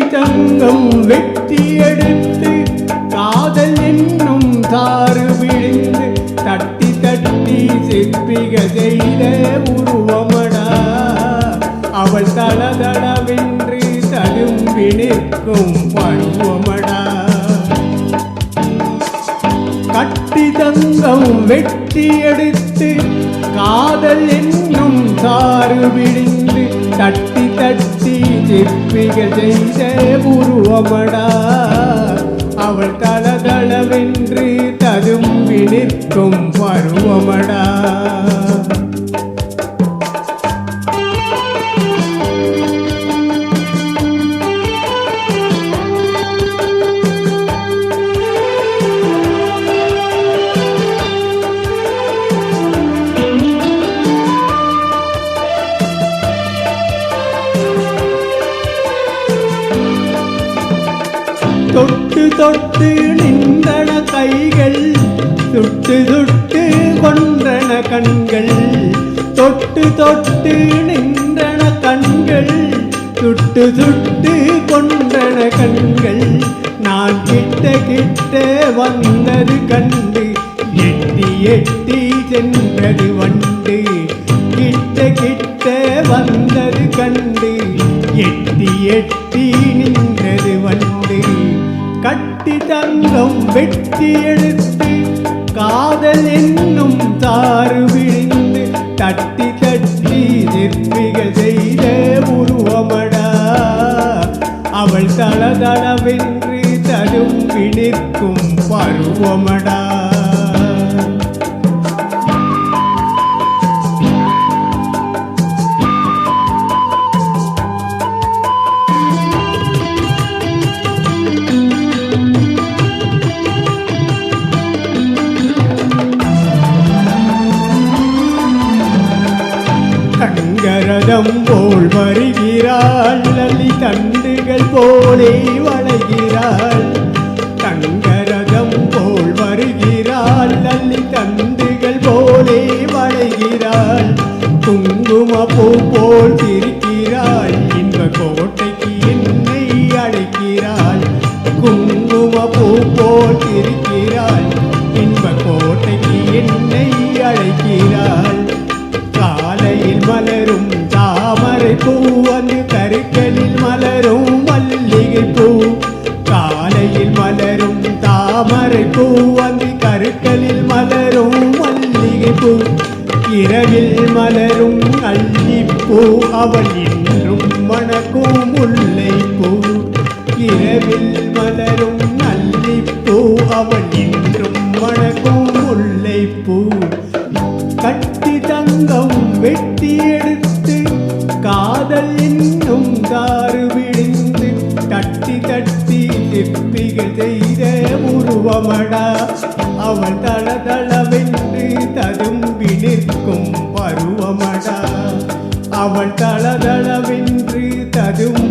தங்கம் வெட்டி எடுத்து காதல் என்னும் தாறு விழுந்து தட்டி தட்டி சிற்பிக செய்த உருவமடா அவள் தளதளவென்று தழும்பி நிற்கும் பருவமடா கட்டி தங்கம் வெட்டி எடுத்து காதல் என்னும் தாறு விழுந்து தட்டி தட்டி சிற்பிகள் செய்த உருவமடா அவள் தளதளவென்று ததும்பி நிற்கும் பருவமடா தொட்டு தொட்டு நின்றன கைகள் சுட்டு சுட்டு கொன்றன கண்கள் தொட்டு தொட்டு நின்றன கண்கள் சுட்டு சுட்டு கொன்றன கண்கள் நான் கிட்ட கிட்ட வந்தது கண்டு எட்டி எட்டி சென்றது வண்டு கிட்ட கிட்ட வந்தது கண்டு எட்டி எட்டி நின்றது வண்டு கட்டி தங்கம் வெட்டி எடுத்து காதல் என்னும் தாறு விழுந்து தட்டி தட்டி சிற்பிகள் செய்த உருவமடா அவள் தளதளவென்று தழும்பி நிற்கும் பருவமடா தங்கரதம் போல் வருகிறாள் லலி தண்டுகள் போலே வளைகிறாள் தங்கரதம் போல் வருகிறாள் லலி தண்டுகள் போலே வளைகிறாள் குங்கும பூ போல் சிரிக்கிறாள் இன்ப கோட்டைக்கு என்னை அழைக்கிறாள் குங்கும பூ போல் சிரிக்கிறாள் இன்ப கோட்டைக்கு என்னை அழைக்கிறாள் காலையில் மலரும் தாமரை பூ வந்து கருக்களில் மலரும் மல்லிகை பூ காலையில் மலரும் தாமரை பூ வந்து கருக்களில் மலரும் மல்லிகை பூ இரவில் மலரும் அல்லிப்பூ அவள் இன்றும் மணக்கும் முல்லை பூ இரவில் மலரும் அல்லிப்பூ அவள் இன்றும் மணக்கும் முல்லை பூ கட்டி தங்கம் வெட்டி எடுத்து காதல் என்னும் தாறு விழுந்து தட்டி தட்டி சிற்பிகள் செய்த உருவமடா அவள் தளதளவென்று ததும்பி நிற்கும் பருவமடா அவள் தளதளவென்று ததும்பி